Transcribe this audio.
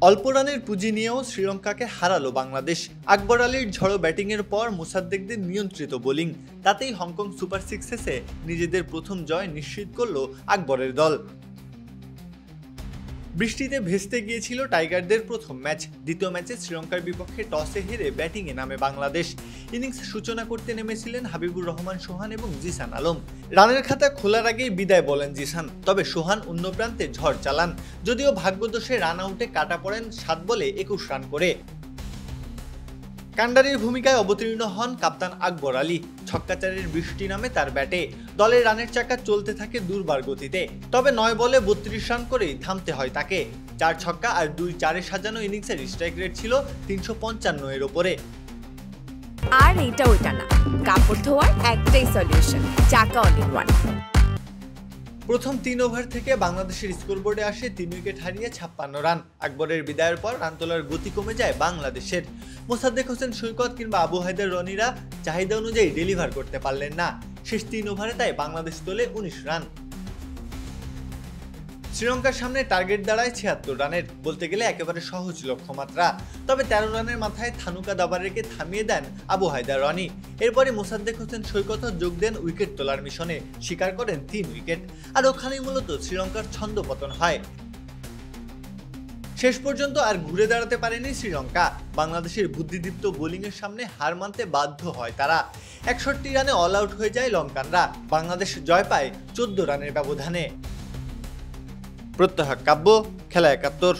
অল্প রানের পুঁজি নিয়েও শ্রীলঙ্কাকে হারালো বাংলাদেশ। আকবর আলীর ঝড়ো ব্যাটিংয়ের পর মুসাদ্দেকদের নিয়ন্ত্রিত বোলিং, তাতেই হংকং সুপার সিক্সেসে নিজেদের প্রথম জয় নিশ্চিত করল আকবরের দল। বৃষ্টিতে ভেস্তে গিয়েছিল টাইগারদের প্রথম ম্যাচ। দ্বিতীয় ম্যাচে শ্রীলঙ্কার বিপক্ষে টসে হেরে ব্যাটিংয়ে নামে বাংলাদেশ। ইনিংস সূচনা করতে নেমেছিলেন হাবিবুর রহমান সোহান এবং জিসান আলম। রানের খাতা খোলার আগেই বিদায় বলেন জিসান, তবে সোহান অন্য প্রান্তে ঝড় চালান। যদিও ভাগ্যদোষে রান আউটে কাটা পড়েন 7 বলে 21 রান করে। কান্ডারির ভূমিকায় অবতীর্ণ হন কাপ্তান আকবর আলী। ছক্কাচারের বৃষ্টি নামে তার ব্যাটে। দলের রানের চাকা চলতে থাকে দুর্বার গতিতে। তবে 9 বলে 32 রান করেই থামতে হয় তাকে। 4 ছক্কা আর 2 চারে সাজানো ইনিংসের স্ট্রাইক রেট ছিল 355 এর ওপরে। আর এটা ওইটা না, কাপড় ধোয়ার একটাই সলিউশন, চাকা অল ইন ওয়ান। প্রথম 3 ওভার থেকে বাংলাদেশের স্কোরবোর্ডে আসে 3 উইকেট হারিয়ে 56 রান। আকবরের বিদায়ের পর রান তোলার গতি কমে যায় বাংলাদেশের। মোসাদ্দেক হোসেন সৈকত কিংবা আবু হায়দার রনিরা চাহিদা অনুযায়ী ডেলিভার করতে পারলেন না। শেষ 3 ওভারে তাই বাংলাদেশ তোলে 19 রান। শ্রীলঙ্কার সামনে টার্গেট দাঁড়ায় 76 রানের, বলতে গেলে একেবারে সহজ লক্ষ্যমাত্রা। তবে 13 রানের মাথায় থানুকা দাবারেকে থামিয়ে দেন আবু হায়দার রনি। এরপরে মোসাদ্দেক হোসেন সৈকত যোগ দেন উইকেট তোলার মিশনে, শিকার করেন 3 উইকেট। আর ওখানেই মূলত শ্রীলঙ্কার ছন্দপতন হয়। শেষ পর্যন্ত আর ঘুরে দাঁড়াতে পারেনি শ্রীলঙ্কা। বাংলাদেশের বুদ্ধিদীপ্ত বোলিংয়ের সামনে হার মানতে বাধ্য হয় তারা। 61 রানে অল আউট হয়ে যায় লঙ্কানরা। বাংলাদেশ জয় পায় 14 রানের ব্যবধানে। প্রত্যহ কাব্য, খেলা 71।